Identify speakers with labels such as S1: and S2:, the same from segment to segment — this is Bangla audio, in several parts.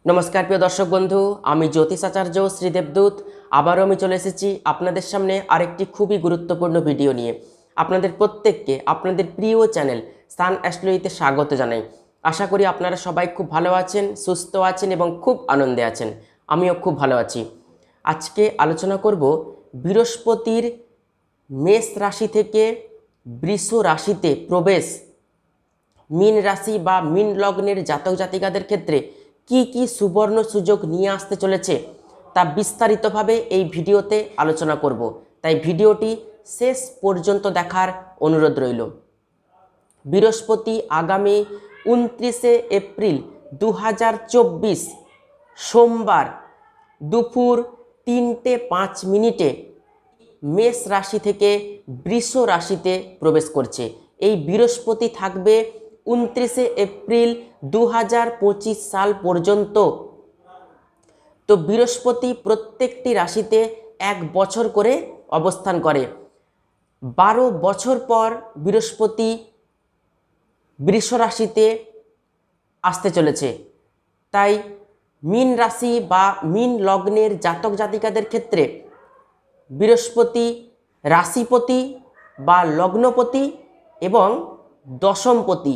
S1: নমস্কার প্রিয় দর্শক বন্ধু, আমি জ্যোতিষাচার্য শ্রী দেবদূত আবারও আমি চলে এসেছি আপনাদের সামনে আরেকটি খুবই গুরুত্বপূর্ণ ভিডিও নিয়ে। আপনাদের প্রত্যেককে আপনাদের প্রিয় চ্যানেল সান অ্যাস্ট্রোলজিতে স্বাগত জানাই। আশা করি আপনারা সবাই খুব ভালো আছেন, সুস্থ আছেন এবং খুব আনন্দে আছেন। আমিও খুব ভালো আছি। আজকে আলোচনা করব বৃহস্পতির মেষ রাশি থেকে বৃষ রাশিতে প্রবেশ মীন রাশি বা মীন লগ্নের জাতক জাতিকাদের ক্ষেত্রে কি কি সুবর্ণ সুযোগ নিয়ে আসতে চলেছে তা বিস্তারিতভাবে এই ভিডিওতে আলোচনা করব। তাই ভিডিওটি শেষ পর্যন্ত দেখার অনুরোধ রইল। বৃহস্পতি আগামী 29শে এপ্রিল 2024 সোমবার দুপুর 3:05 মেষ রাশি থেকে বৃষ রাশিতে প্রবেশ করছে। এই বৃহস্পতি থাকবে 29শে এপ্রিল 2025 সাল পর্যন্ত। তো বৃহস্পতি প্রত্যেকটি রাশিতে 1 বছর করে অবস্থান করে। 12 বছর পর বৃহস্পতি বৃষ রাশিতে আসতে চলেছে। তাই মীন রাশি বা মীন লগ্নের জাতক জাতিকাদের ক্ষেত্রে বৃহস্পতি রাশিপতি বা লগ্নপতি এবং দশমপতি।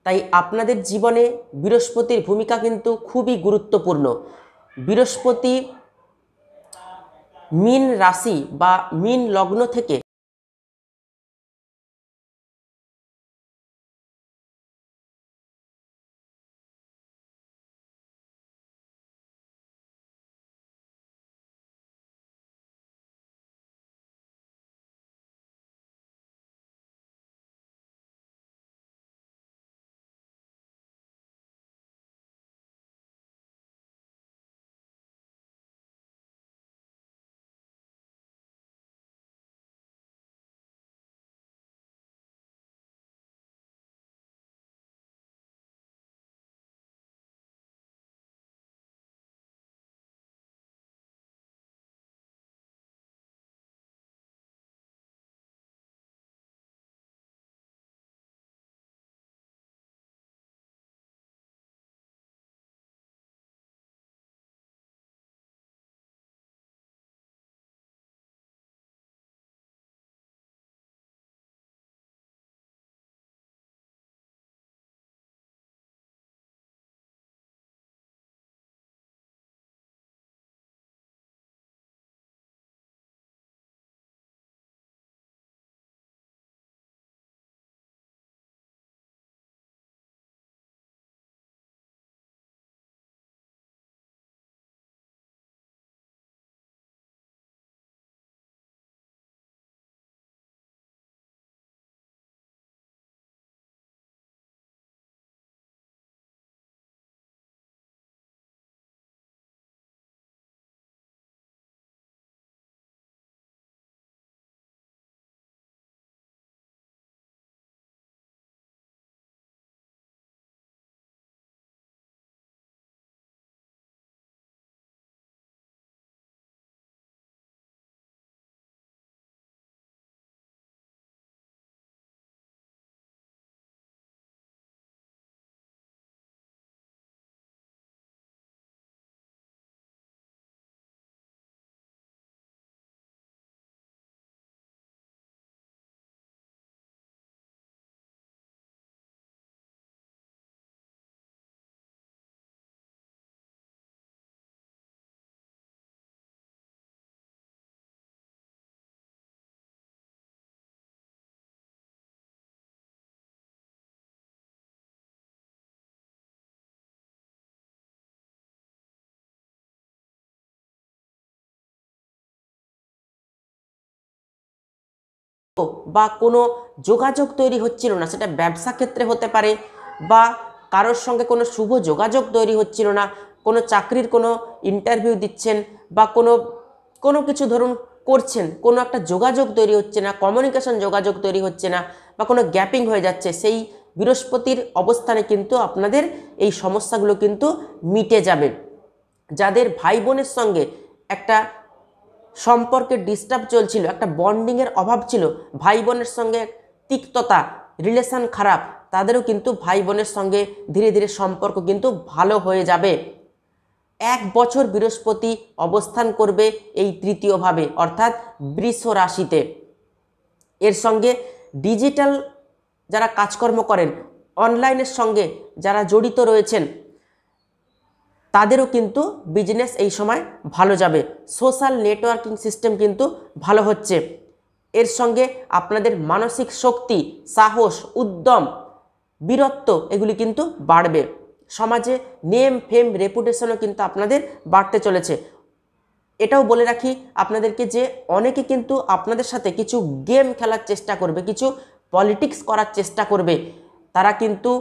S1: তাই আপনাদের জীবনে বৃহস্পতির ভূমিকা কিন্তু খুবই গুরুত্বপূর্ণ। বৃহস্পতি মীন রাশি বা মীন লগ্ন থেকে বা কোনো যোগাযোগ তৈরি হচ্ছিল না, সেটা ব্যবসা ক্ষেত্রে হতে পারে বা কারোর সঙ্গে কোনো শুভ যোগাযোগ তৈরি হচ্ছিল না, কোনো চাকরির কোনো ইন্টারভিউ দিচ্ছেন বা কোনো কিছু ধরুন করছেন, কোনো একটা যোগাযোগ তৈরি হচ্ছে না, কমিউনিকেশন যোগাযোগ তৈরি হচ্ছে না বা কোনো গ্যাপিং হয়ে যাচ্ছে, সেই বৃহস্পতির অবস্থানে কিন্তু আপনাদের এই সমস্যাগুলো কিন্তু মিটে যাবে। যাদের ভাই বোনের সঙ্গে একটা সম্পর্কের ডিস্টার্ব চলছিল, একটা বন্ডিংয়ের অভাব ছিল, ভাই বোনের সঙ্গে তিক্ততা, রিলেশন খারাপ, তাদেরও কিন্তু ভাই বোনের সঙ্গে ধীরে ধীরে সম্পর্ক কিন্তু ভালো হয়ে যাবে। 1 বছর বৃহস্পতি অবস্থান করবে এই তৃতীয়ভাবে অর্থাৎ বৃষ রাশিতে। এর সঙ্গে ডিজিটাল যারা কাজকর্ম করেন, অনলাইনের সঙ্গে যারা জড়িত রয়েছেন, তাদেরও কিন্তু বিজনেস এই সময় ভালো যাবে। সোশ্যাল নেটওয়ার্কিং সিস্টেম কিন্তু ভালো হচ্ছে। এর সঙ্গে আপনাদের মানসিক শক্তি, সাহস, উদ্যম, বীরত্ব এগুলি কিন্তু বাড়বে। সমাজে নেম ফেম রেপুটেশনও কিন্তু আপনাদের বাড়তে চলেছে। এটাও বলে রাখি আপনাদেরকে যে অনেকে কিন্তু আপনাদের সাথে কিছু গেম খেলার চেষ্টা করবে, কিছু পলিটিক্স করার চেষ্টা করবে। তারা কিন্তু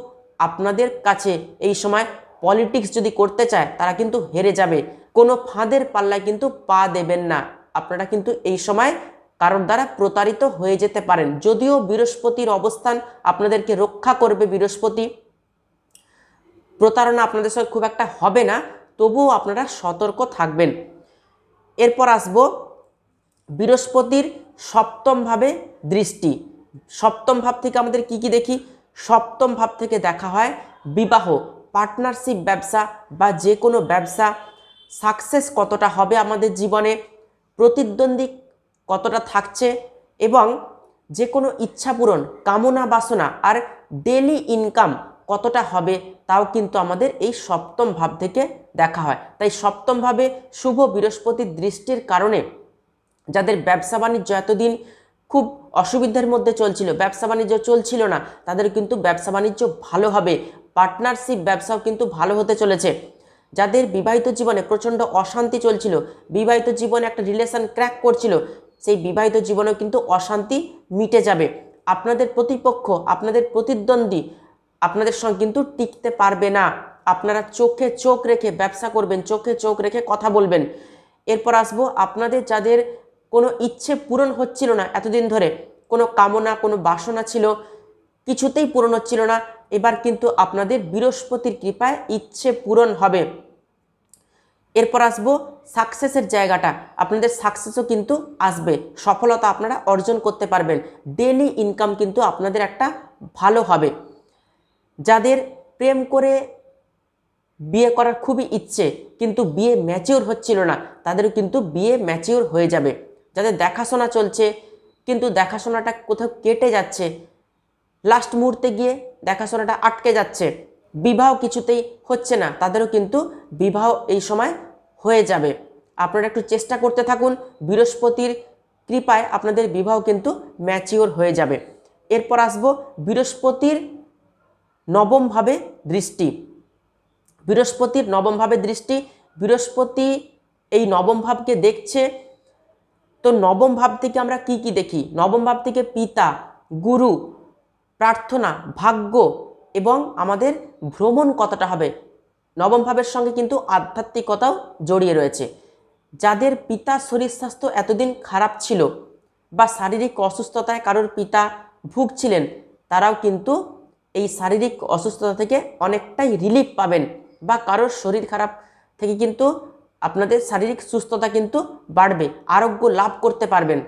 S1: আপনাদের কাছে এই সময় পলিটিক্স যদি করতে চায় তারা কিন্তু হেরে যাবে। কোনো ফাঁদের পাল্লায় কিন্তু পা দেবেন না। আপনারা কিন্তু এই সময় কারোর দ্বারা প্রতারিত হয়ে যেতে পারেন। যদিও বৃহস্পতির অবস্থান আপনাদেরকে রক্ষা করবে, বৃহস্পতি প্রতারণা আপনাদের সঙ্গে খুব একটা হবে না, তবুও আপনারা সতর্ক থাকবেন। এরপর আসব বৃহস্পতির সপ্তম ভাবে দৃষ্টি। সপ্তম ভাব থেকে আমাদের কি কি দেখি? সপ্তম ভাব থেকে দেখা হয় বিবাহ, পার্টনারশিপ ব্যবসা বা যে কোনো ব্যবসা, সাকসেস কতটা হবে আমাদের জীবনে, প্রতিদ্বন্দ্বী কতটা থাকছে এবং যে কোনো ইচ্ছা পূরণ, কামনা বাসনা আর ডেলি ইনকাম কতটা হবে তাও কিন্তু আমাদের এই সপ্তম ভাব থেকে দেখা হয়। তাই সপ্তম ভাবে শুভ বৃহস্পতির দৃষ্টির কারণে যাদের ব্যবসা বাণিজ্য এতদিন খুব অসুবিধার মধ্যে চলছিল, ব্যবসা বাণিজ্য চলছিল না, তাদের কিন্তু ব্যবসা বাণিজ্য ভালো হবে। পার্টনারশিপ ব্যবসাও কিন্তু ভালো হতে চলেছে। যাদের বিবাহিত জীবনে প্রচণ্ড অশান্তি চলছিল, বিবাহিত জীবনে একটা রিলেশন ক্র্যাক করছিল, সেই বিবাহিত জীবনেও কিন্তু অশান্তি মিটে যাবে। আপনাদের প্রতিপক্ষ, আপনাদের প্রতিদ্বন্দ্বী আপনাদের সঙ্গে কিন্তু টিকতে পারবে না। আপনারা চোখে চোখ রেখে ব্যবসা করবেন, চোখে চোখ রেখে কথা বলবেন। এরপর আসবো আপনাদের যাদের কোনো ইচ্ছে পূরণ হচ্ছিল না এতদিন ধরে, কোনো কামনা, কোনো বাসনা ছিল, কিছুতেই পূরণ হচ্ছিল না, এবার কিন্তু আপনাদের বৃহস্পতির কৃপায় ইচ্ছে পূরণ হবে। এরপর আসবো সাকসেসের জায়গাটা, আপনাদের সাকসেসও কিন্তু আসবে, সফলতা আপনারা অর্জন করতে পারবেন, ডেলি ইনকাম কিন্তু আপনাদের একটা ভালো হবে। যাদের প্রেম করে বিয়ে করার খুবই ইচ্ছে কিন্তু বিয়ে ম্যাচিওর হচ্ছিল না, তাদেরও কিন্তু বিয়ে ম্যাচিওর হয়ে যাবে। যাদের দেখাশোনা চলছে কিন্তু দেখাশোনাটা কোথাও কেটে যাচ্ছে, লাস্ট মুহূর্তে গিয়ে দেখাশোনাটা আটকে যাচ্ছে, বিবাহ কিছুতেই হচ্ছে না, তাদেরও কিন্তু বিবাহ এই সময় হয়ে যাবে। আপনারা একটু চেষ্টা করতে থাকুন, বৃহস্পতির কৃপায় আপনাদের বিবাহ কিন্তু ম্যাচিওর হয়ে যাবে। এরপর আসবো বৃহস্পতির নবম ভাবে দৃষ্টি। বৃহস্পতির নবম ভাবে দৃষ্টি, বৃহস্পতি এই নবম ভাবকে দেখছে। তো নবম ভাব থেকে আমরা কি কি দেখি? নবম ভাব থেকে পিতা, গুরু, প্রার্থনা, ভাগ্য এবং আমাদের ভ্রমণ কতটা হবে। নবম ভাবের সঙ্গে কিন্তু আধ্যাত্মিকতাও জড়িয়ে রয়েছে। যাদের পিতার শরীর স্বাস্থ্য এতদিন খারাপ ছিল বা শারীরিক অসুস্থতায় কারোর পিতা ভুগছিলেন, তারাও কিন্তু এই শারীরিক অসুস্থতা থেকে অনেকটাই রিলিফ পাবেন বা কারোর শরীর খারাপ থেকে কিন্তু আপনাদের শারীরিক সুস্থতা কিন্তু বাড়বে, আরোগ্য লাভ করতে পারবেন।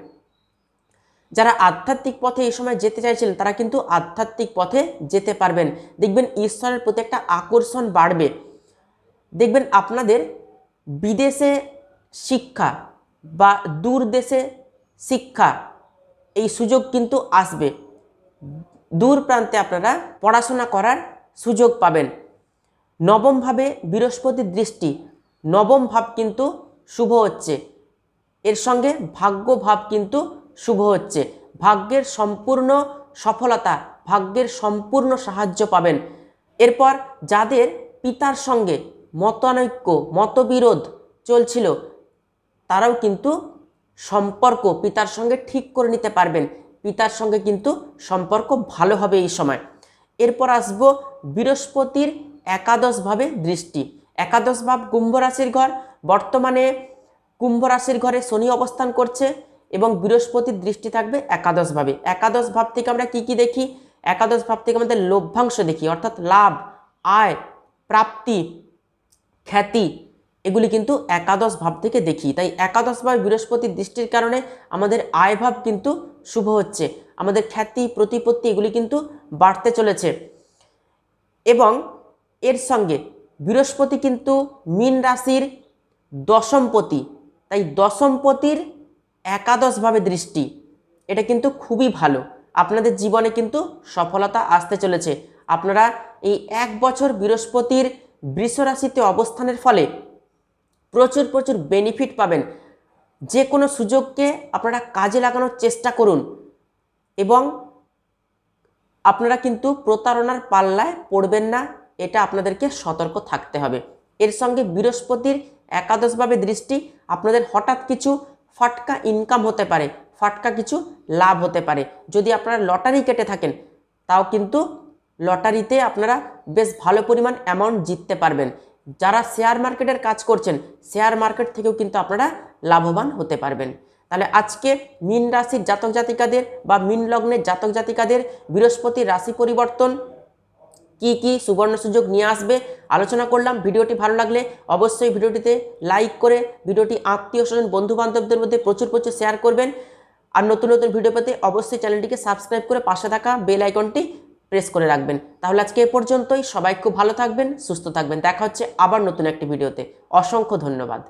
S1: যারা আধ্যাত্মিক পথে এই সময় যেতে চাইছিলেন তারা কিন্তু আধ্যাত্মিক পথে যেতে পারবেন। দেখবেন ঈশ্বরের প্রতি একটা আকর্ষণ বাড়বে। দেখবেন আপনাদের বিদেশে শিক্ষা বা দূর দেশে শিক্ষা এই সুযোগ কিন্তু আসবে। দূর প্রান্তে আপনারা পড়াশোনা করার সুযোগ পাবেন। নবম ভাবে বৃহস্পতির দৃষ্টি, নবম ভাব কিন্তু শুভ হচ্ছে, এর সঙ্গে ভাগ্য ভাব কিন্তু শুভ হচ্ছে। ভাগ্যের সম্পূর্ণ সফলতা, ভাগ্যের সম্পূর্ণ সাহায্য পাবেন। এরপর যাদের পিতার সঙ্গে মতানৈক্য, মতবিরোধ চলছিল, তারাও কিন্তু সম্পর্ক পিতার সঙ্গে ঠিক করে নিতে পারবেন। পিতার সঙ্গে কিন্তু সম্পর্ক ভালো হবে এই সময়। এরপর আসব বৃহস্পতির একাদশ ভাবে দৃষ্টি। একাদশ ভাব কুম্ভ রাশির ঘর, বর্তমানে কুম্ভ রাশির ঘরে শনি অবস্থান করছে এবং বৃহস্পতির দৃষ্টি থাকবে একাদশ ভাবে। একাদশ ভাব থেকে আমরা কি কি দেখি? একাদশ ভাব থেকে আমাদের লভ্যাংশ দেখি, অর্থাৎ লাভ, আয়, প্রাপ্তি, খ্যাতি, এগুলি কিন্তু একাদশ ভাব থেকে দেখি। তাই একাদশ ভাবে বৃহস্পতির দৃষ্টির কারণে আমাদের আয় ভাব কিন্তু শুভ হচ্ছে, আমাদের খ্যাতি, প্রতিপত্তি এগুলি কিন্তু বাড়তে চলেছে। এবং এর সঙ্গে বৃহস্পতি কিন্তু মীন রাশির দশমপতি, তাই দশমপতির একাদশভাবে দৃষ্টি, এটা কিন্তু খুবই ভালো। আপনাদের জীবনে কিন্তু সফলতা আসতে চলেছে। আপনারা এই 1 বছর বৃহস্পতির বৃষ রাশিতে অবস্থানের ফলে প্রচুর প্রচুর বেনিফিট পাবেন। যে কোনো সুযোগকে আপনারা কাজে লাগানোর চেষ্টা করুন এবং আপনারা কিন্তু প্রতারণার পাল্লায় পড়বেন না, এটা আপনাদেরকে সতর্ক থাকতে হবে। এর সঙ্গে বৃহস্পতির একাদশভাবে দৃষ্টি, আপনাদের হঠাৎ কিছু ফাটকা ইনকাম হতে পারে, ফাটকা কিছু লাভ হতে পারে। যদি আপনারা লটারি কেটে থাকেন তাও কিন্তু লটারিতে আপনারা বেশ ভালো পরিমাণ অ্যামাউন্ট জিততে পারবেন। যারা শেয়ার মার্কেটের কাজ করছেন, শেয়ার মার্কেট থেকেও কিন্তু আপনারা লাভবান হতে পারবেন। তাহলে আজকে মীন রাশির জাতক জাতিকাদের বা মীন লগ্নের জাতক জাতিকাদের বৃহস্পতির রাশি পরিবর্তন কি কি সুবর্ণ সুযোগ নিয়ে আসবে আলোচনা করলাম। ভিডিওটি ভালো লাগলে অবশ্যই ভিডিওটিতে লাইক করে ভিডিওটি আত্মীয় স্বজন বন্ধু বান্ধবদের মধ্যে প্রচুর প্রচুর শেয়ার করবেন। আর নতুন নতুন ভিডিও পেতে অবশ্যই চ্যানেলটিকে সাবস্ক্রাইব করে পাশে থাকা বেল আইকনটি প্রেস করে রাখবেন। তাহলে আজকে এ পর্যন্তই। সবাই খুব ভালো থাকবেন, সুস্থ থাকবেন। দেখা হচ্ছে আবার নতুন একটি ভিডিওতে। অসংখ্য ধন্যবাদ।